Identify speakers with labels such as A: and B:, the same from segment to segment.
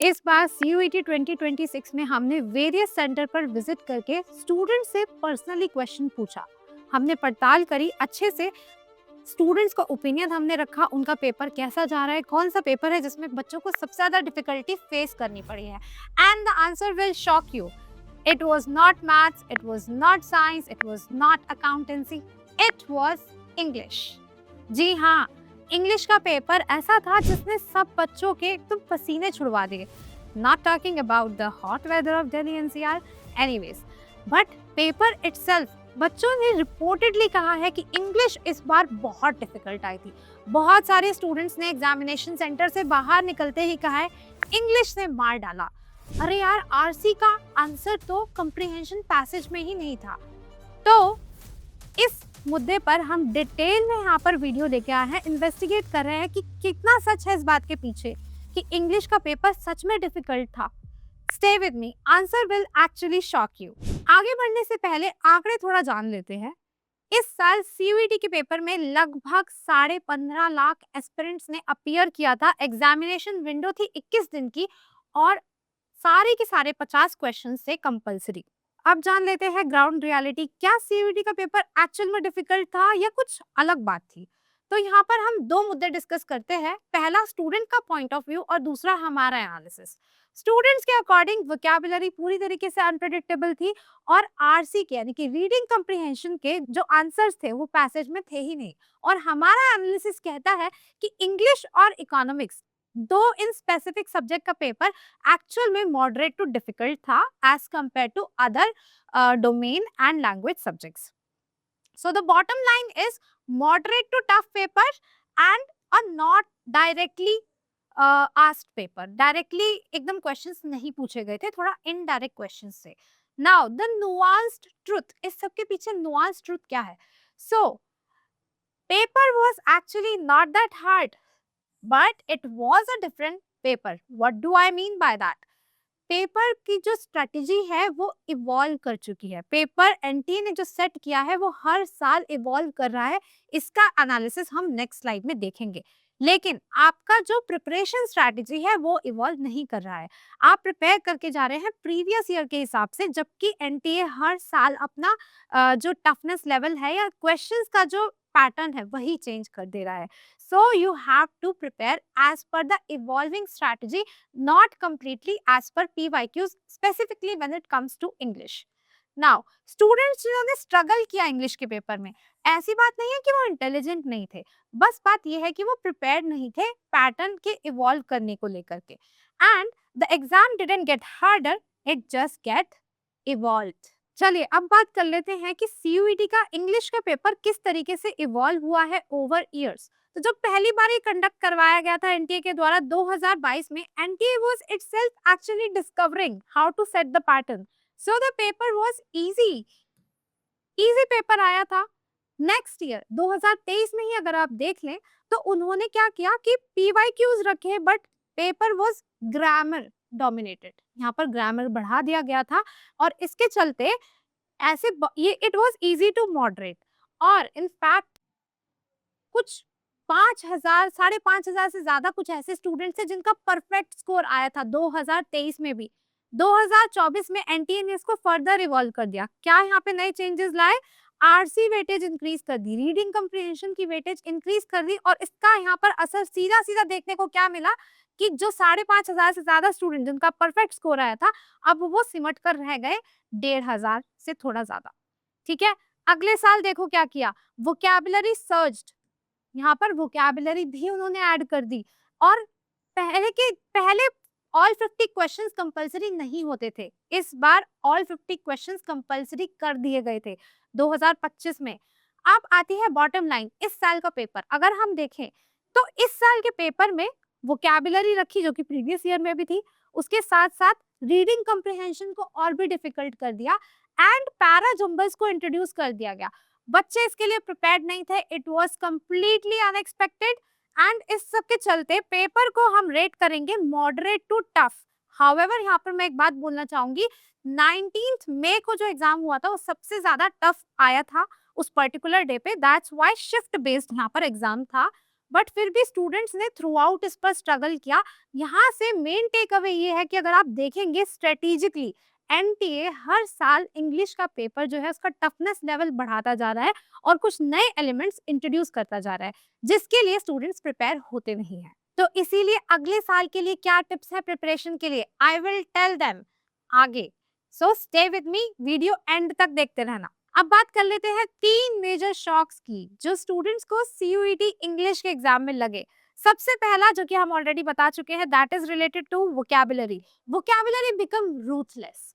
A: इस बार CUET 2026 में हमने वेरियस सेंटर पर विजिट करके स्टूडेंट से पर्सनली क्वेश्चन पूछा। हमने पड़ताल करी अच्छे से, स्टूडेंट्स का ओपिनियन हमने रखा, उनका पेपर कैसा जा रहा है, कौन सा पेपर है जिसमें बच्चों को सबसे ज्यादा डिफिकल्टी फेस करनी पड़ी है। And the answer will shock you. It was not maths, it was not science, it was not accountancy, it was English. जी हाँ, इंग्लिश का पेपर ऐसा था जिसने सब बच्चों के एकदम पसीने छुड़वा दिए। Not talking about the hot weather of Delhi NCR, anyways, but paper itself, बच्चों ने रिपोर्टेडली कहा है कि इंग्लिश इस बार बहुत डिफिकल्ट आई थी। बहुत सारे स्टूडेंट्स ने एग्जामिनेशन सेंटर से बाहर निकलते ही कहा है इंग्लिश ने मार डाला। अरे यार, आरसी का आंसर तो कंप्रीहेंशन पैसेज में ही नहीं था। तो इस मुद्दे पर हम डिटेल में यहाँ पर वीडियो लेके आए हैं, इन्वेस्टिगेट कर रहे हैं कि कितना सच है इस बात के पीछे कि इंग्लिश का पेपर सच में डिफिकल्ट था। Stay with me, answer will actually shock you. आगे बढ़ने से पहले आंकड़े थोड़ा जान लेते हैं। इस साल CUET के पेपर में लगभग 15.5 लाख एस्पिरेंट्स ने अपीयर किया था। एग्जामिनेशन विंडो थी 21 दिन की और सारे के सारे 50 क्वेश्चन से कंपलसरी। अब जान लेते हैं ग्राउंड रियलिटी, क्या CUET का पेपर एक्चुअल में डिफिकल्ट था या कुछ अलग बात थी। तो यहाँ पर हम दो मुद्दे डिस्कस करते हैं, पहला स्टूडेंट का पॉइंट ऑफ व्यू और दूसरा हमारा एनालिसिस। स्टूडेंट्स के अकॉर्डिंग वोकैबुलरी पूरी तरीके से अनप्रेडिक्टेबल थी और आरसी के यानी कि रीडिंग कम्प्रीहेंशन के जो आंसर्स थे वो पैसेज में थे ही नहीं। और हमारा एनालिसिस कहता है कि इंग्लिश और इकोनॉमिक्स, दो इन स्पेसिफिक सब्जेक्ट का पेपर एक्चुअल में मॉडरेट टू डिफिकल्ट था as compare to other domain and language subjects. So the bottom line is moderate to tough paper and a not directly asked paper. Directly एकदम questions नहीं पूछे गए थे, थोड़ा indirect questions थे. Now the nuanced truth, इस सब के पीछे nuanced truth क्या है? So paper was actually not that hard, but it was a different paper. What do I mean by that? Paper की जो स्ट्रेटजी है वो इवॉल्व कर चुकी है। पेपर एनटीए ने जो सेट किया है वो हर साल इवॉल्व कर रहा है। इसका एनालिसिस हम नेक्स्ट स्लाइड में देखेंगे। लेकिन आपका जो प्रिपरेशन स्ट्रेटजी है वो इवॉल्व नहीं कर रहा है। आप प्रिपेयर करके जा रहे हैं प्रीवियस ईयर के हिसाब से, जबकि एनटीए हर साल अपना जो टफनेस लेवल है या क्वेश्चंस का जो पैटर्न है वही चेंज कर दे रहा है। So you have to prepare as per the evolving strategy, not completely as per PYQs, specifically when it comes to English. Now, students जिन्होंने struggle किया इंग्लिश के पेपर में, ऐसी बात नहीं है कि वो इंटेलिजेंट नहीं थे, बस बात ये है कि वो प्रिपेयर्ड नहीं थे पैटर्न के इवॉल्व करने को लेकर के। And the exam didn't get harder, it just get evolved. चलिए अब बात कर लेते हैं कि CUET का इंग्लिश का पेपर किस तरीके से इवॉल्व हुआ है ओवर ईयर्स। तो जब पहली बार ये कंडक्ट करवाया गया था एनटीए के द्वारा 2022 में, NTA was itself actually discovering how to set the pattern, so the paper was easy paper आया था। नेक्स्ट ईयर 2023 में ही अगर आप देख लें तो उन्होंने क्या किया कि PYQs रखे, but paper was grammar dominated. यहाँ पर ग्रामर बढ़ा दिया गया था और इसके चलते ऐसे ये it was easy to moderate. और इनफैक्ट कुछ 5,000 5,500 से ज्यादा कुछ ऐसे स्टूडेंट्स थे जिनका परफेक्ट स्कोर आया था 2023 में भी। 2024 में एनटीए ने इसको फर्दर इवॉल्व कर दिया। क्या यहाँ पे नए चेंजेस लाए? आरसी वेटेज इंक्रीज कर दी, रीडिंग कंप्रीहेंशन की वेटेज इंक्रीज कर दी, और इसका यहाँ पर असर सीधा सीधा देखने को क्या मिला कि जो 5,500 से ज्यादा स्टूडेंट जिनका परफेक्ट स्कोर आया था, अब वो सिमट कर रह गए 1,500 से थोड़ा ज्यादा। ठीक है, अगले साल देखो क्या किया, वोकैबुलरी सर्ज्ड, यहाँ पर वोकैबुलरी भी उन्होंने ऐड कर दी। और पहले ऑल 50 क्वेश्चंस कंपलसरी नहीं होते थे, इस बार ऑल 50 क्वेश्चंस कंपलसरी कर दिए गए थे 2025 में। अब आती है बॉटम लाइन, इस साल का पेपर अगर हम देखें तो इस साल के पेपर में वोकैबुलरी रखी जो कि प्रीवियस ईयर में भी थी, उसके साथ साथ रीडिंग कंप्रीहेंशन को और भी डिफिकल्ट कर दिया एंड पैरा जंबल्स को इंट्रोड्यूस कर दिया गया। बच्चे इसके लिए प्रिपेयर्ड नहीं थे, it was completely unexpected. And इस सब के चलते पेपर को हम रेट करेंगे मॉडरेट टू टफ। हाउएवर यहाँ पर मैं एक बात बोलना चाहूंगी, 19 मई को जो एग्जाम हुआ था वो सबसे ज्यादा टफ आया था उस पर्टिकुलर डे पे, दैट्स व्हाई शिफ्ट बेस्ड यहाँ पर एग्जाम था। बट फिर भी स्टूडेंट्स ने थ्रू आउट इस पर स्ट्रगल किया। यहाँ से मेन टेक अवे ये है कि अगर आप देखेंगे स्ट्रेटेजिकली, एनटीए हर साल इंग्लिश का पेपर जो है उसका टफनेस लेवल बढ़ाता जा रहा है और कुछ नए एलिमेंट्स इंट्रोड्यूस करता जा रहा है, जिसके लिए स्टूडेंट्स प्रिपेयर होते नहीं हैं। तो इसीलिए अगले साल के लिए क्या टिप्स है प्रिपरेशन के लिए, आई विल टेल देम आगे। So stay with me, video and तक देखते रहना। अब बात कर लेते हैं 3 मेजर शॉक्स की जो स्टूडेंट्स को सीयूईटी इंग्लिश के एग्जाम में लगे। सबसे पहला जो कि हम ऑलरेडी बता चुके हैं, that is related to vocabulary. Vocabulary become ruthless.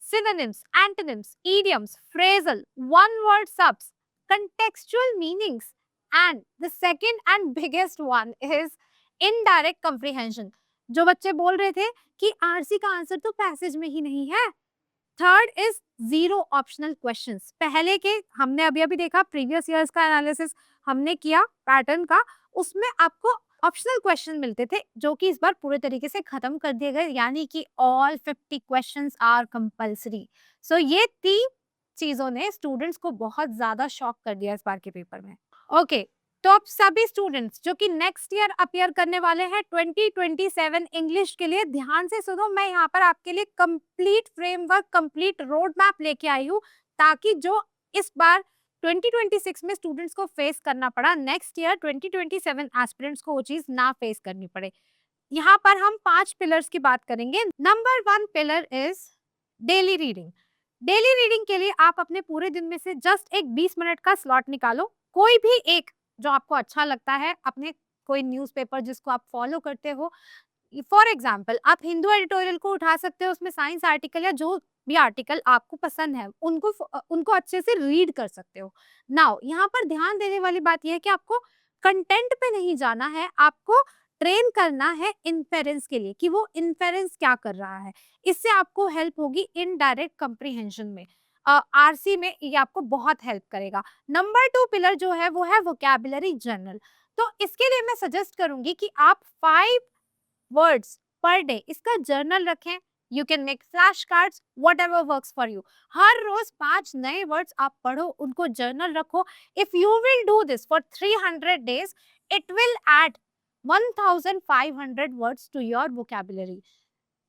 A: Synonyms, antonyms, idioms, phrasal, one word subs, contextual meanings, and the second and biggest one is indirect comprehension। जो बच्चे बोल रहे थे कि आरसी का आंसर तो पैसेज में ही नहीं है। Third is zero optional questions. पहले के हमने अभी अभी देखा, प्रीवियस ईयर्स का एनालिसिस हमने किया पैटर्न का, उसमें आपको ऑप्शनल क्वेश्चन मिलते थे जो कि इस बार पूरे तरीके से खत्म कर दिए गए, यानी कि ऑल 50 क्वेश्चंस आर कंपल्सरी। सो ये 3 चीजों ने स्टूडेंट्स को बहुत ज्यादा शॉक कर दिया इस बार के पेपर में। ओके, तो अब सभी स्टूडेंट्स जो कि नेक्स्ट ईयर अपीयर करने वाले हैं 2027 इंग्लिश के लिए, ध्यान से सुनो। मैं यहाँ पर आपके लिए complete framework, complete road map लेके आई हूँ, ताकि जो इस बार 2026 में स्टूडेंट्स को फेस करना पड़ा, नेक्स्ट ईयर 2027 एस्पिरेंट्स को वो चीज ना फेस करनी पड़े। यहाँ पर हम 5 पिलर्स की बात करेंगे। Number 1 pillar is daily reading. Daily reading के लिए आप अपने पूरे दिन में से जस्ट एक 20 मिनट का स्लॉट निकालो, कोई भी एक जो आपको अच्छा लगता है, अपने कोई न्यूज़पेपर जिसको आप फॉलो करते हो। फॉर एग्जाम्पल आप हिंदू एडिटोरियल को उठा सकते हो, उसमें साइंस आर्टिकल या जो भी आर्टिकल आपको पसंद है उनको अच्छे से रीड कर सकते हो। नाउ यहाँ पर ध्यान देने वाली बात यह है कि आपको कंटेंट पे नहीं जाना है, आपको ट्रेन करना है इन्फेरेंस के लिए कि वो इन्फेरेंस क्या कर रहा है। इससे आपको हेल्प होगी इनडायरेक्ट कंप्रीहेंशन में, आरसी में ये आपको बहुत हेल्प करेगा। नंबर 2 पिलर जो है वो है वोकैबुलरी जर्नल। तो इसके लिए मैं सजेस्ट करूंगी कि आप 5 वर्ड्स पर डे इसका जर्नल रखें। You can make flash cards, whatever works for you. हर रोज 5 नए वर्ड्स आप पढ़ो, उनको जर्नल रखो। If you will do this for 300 days, it will add 1500 words to your vocabulary.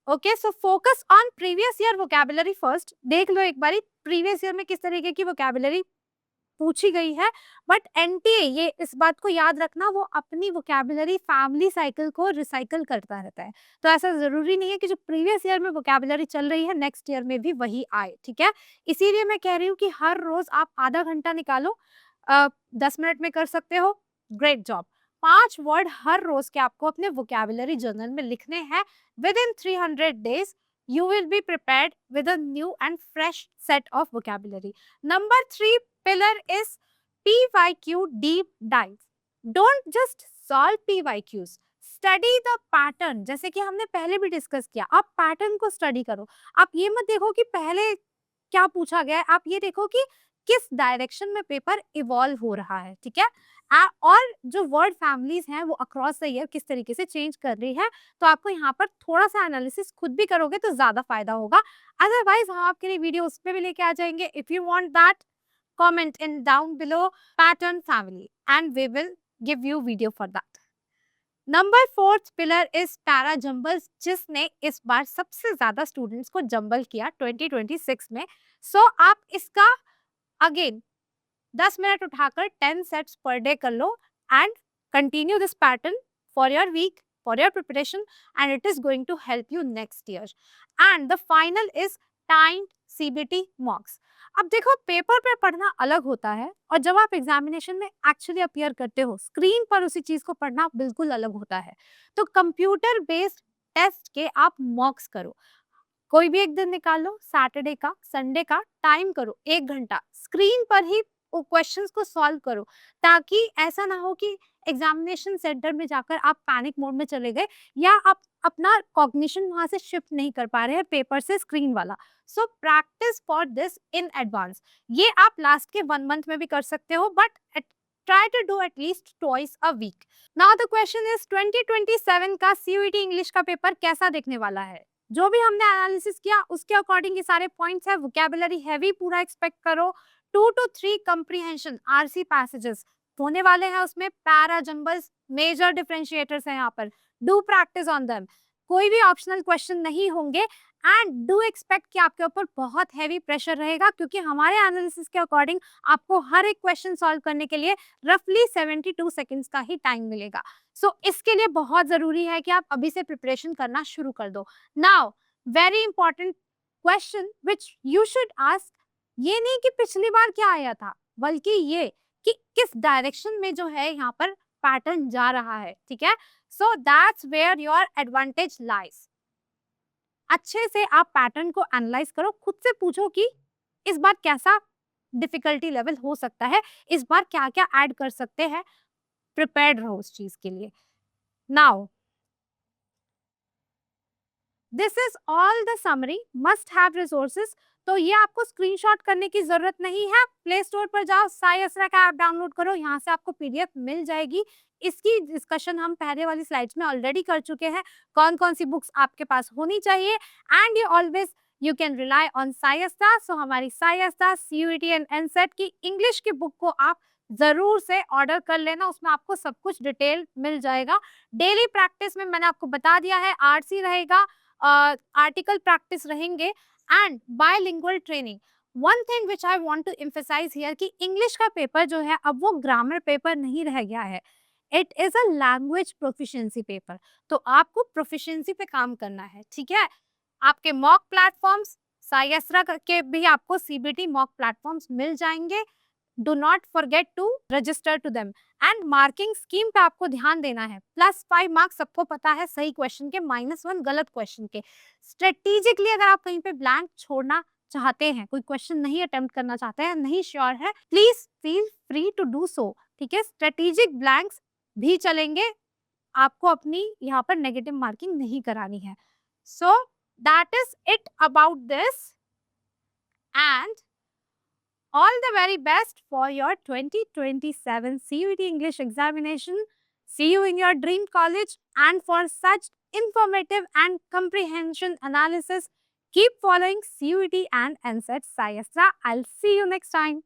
A: Okay, so focus on previous year vocabulary first. देख लो एक बारी प्रीवियस ईयर में किस तरीके की वोकैबुलरी पूछी गई है। बट एनटीए, ये इस बात को याद रखना, वो अपनी वोकैबुलरी फैमिली साइकिल को रिसाइकल करता रहता है। तो ऐसा जरूरी नहीं है कि जो प्रीवियस ईयर में वोकैबुलरी चल रही है नेक्स्ट ईयर में भी वही आए, ठीक है। इसीलिए मैं कह रही हूँ कि हर रोज आप आधा घंटा निकालो, 10 मिनट में कर सकते हो, ग्रेट जॉब। 5 वर्ड हर रोज के आपको अपने वोकैबुलरी जर्नल में लिखने हैं। With in 300 days you will be prepared with a new and fresh set of vocabulary. Number 3 pillar is PYQ deep dive. Don't just solve PYQs. Study the pattern. जैसे कि हमने पहले भी डिस्कस किया, आप पैटर्न को स्टडी करो। आप ये मत देखो कि पहले क्या पूछा गया है, आप ये देखो कि किस डायरेक्शन में पेपर इवॉल्व हो रहा है, ठीक है। और जो वर्ड फैमिलीज हैं वो अक्रॉस द ईयर किस तरीके से चेंज कर रही है। तो आपको यहाँ पर थोड़ा सा एनालिसिस खुद भी करोगे तो ज्यादा फायदा होगा। अदरवाइज हम आपके लिए वीडियो उस पर भी लेके आ जाएंगे। If you want that, comment in down below pattern family and we will give you video for that. Number 4th pillar is para jumbles, जिसने इस बार सबसे ज्यादा स्टूडेंट्स को जंबल किया 2026 में। सो आप इसका अगेन 10 मिनट उठाकर 10 सेट्स पर डे कर लो and continue this pattern for your week, for your preparation, and it is going to help you next year. And the final is timed CBT mocks. अब देखो, पेपर पे पढ़ना अलग होता है और जब आप एग्जामिनेशन में एक्चुअली अपीयर करते हो स्क्रीन पर उसी चीज को पढ़ना बिल्कुल अलग होता है। तो कंप्यूटर बेस्ड टेस्ट के आप मॉक्स करो, कोई भी एक दिन निकाल लो, सैटरडे का, संडे का टाइम करो, 1 घंटा स्क्रीन पर ही क्वेश्चंस को सॉल्व करो, ताकि ऐसा ना हो कि एग्जामिनेशन सेंटर में जाकर आप पैनिक मोड में चले गए या आप अपना कॉग्निशन वहां से शिफ्ट नहीं कर पा रहे हैं पेपर से स्क्रीन वाला। So practice for this in advance. ये आप लास्ट के 1 मंथ में भी कर सकते हो, but try to do at least twice a week. Now the question is 2027 का सीयूईटी इंग्लिश का पेपर कैसा दिखने वाला है। जो भी हमने एनालिसिस किया उसके अकॉर्डिंग ये सारे पॉइंट्स है। वोकैबुलरी हैवी पूरा एक्सपेक्ट करो, 2 to 3 comprehension RC passages होने वाले हैं उसमें पैरा जंबल्स, मेजर डिफरेंशिएटर्स हैं यहाँ पर, डू प्रैक्टिस ऑन देम। कोई भी ऑप्शनल क्वेश्चन नहीं होंगे एंड डू एक्सपेक्ट कि आपके ऊपर बहुत हैवी प्रेशर रहेगा, क्योंकि हमारे एनालिसिस के अकॉर्डिंग आपको हर एक क्वेश्चन सॉल्व करने के लिए रफली 72 सेकंड्स का ही टाइम मिलेगा। सो इसके लिए बहुत जरूरी है कि आप अभी से प्रिपरेशन करना शुरू कर दो। Now very important question which you should ask, ये नहीं कि पिछली बार क्या आया था, बल्कि ये कि किस डायरेक्शन में जो है यहाँ पर पैटर्न जा रहा है, ठीक है। So that's where your advantage lies. अच्छे से आप पैटर्न को एनालाइज करो, खुद से पूछो कि इस बार कैसा डिफिकल्टी लेवल हो सकता है, इस बार क्या क्या ऐड कर सकते हैं, प्रिपेयर्ड रहो उस चीज के लिए। Now this is all the summary, must have resources. तो ये आपको स्क्रीनशॉट करने की जरूरत नहीं है, प्ले स्टोर पर जाओ, साई असरा का ऐप डाउनलोड करो, यहाँ से आपको पीडीएफ मिल जाएगी। इसकी डिस्कशन हम पहले वाली स्लाइड्स में ऑलरेडी कर चुके हैं, कौन कौन सी बुक्स आपके पास होनी चाहिए, and you always you can rely on Sai Astha. So हमारी Sai Astha CUET and NCET की इंग्लिश की बुक को आप जरूर से ऑर्डर कर लेना, उसमें आपको सब कुछ डिटेल मिल जाएगा। डेली प्रैक्टिस में मैंने आपको बता दिया है, आरसी रहेगा, आर्टिकल प्रैक्टिस रहेंगे and bilingual training. One thing which I want to emphasize here कि इंग्लिश का पेपर जो है अब वो ग्रामर पेपर नहीं रह गया है, it is a language proficiency paper. तो आपको प्रोफिशिएंसी पे काम करना है, ठीक है। आपके मॉक प्लेटफॉर्म्स साइएसरा के भी आपको सीबीटी मॉक प्लेटफॉर्म्स मिल जाएंगे, do not forget to register to them. And marking scheme पे आपको ध्यान देना है, +5 मार्क्स सबको पता है सही क्वेश्चन के, -1 गलत क्वेश्चन के। स्ट्रेटेजिकली अगर आप कहीं पे ब्लैंक छोड़ना चाहते हैं, कोई क्वेश्चन नहीं अटेम्प्ट करना चाहते हैं, नहीं श्योर है, please feel free to do so, ठीक है। स्ट्रेटेजिक ब्लैंक्स भी चलेंगे, आपको अपनी यहाँ पर नेगेटिव मार्किंग नहीं करानी है। So that is it about this and all the very best for your 2027 CUET English examination. See you in your dream college, and for such informative and comprehension analysis, keep following CUET and NCET Sai Astra. I'll see you next time.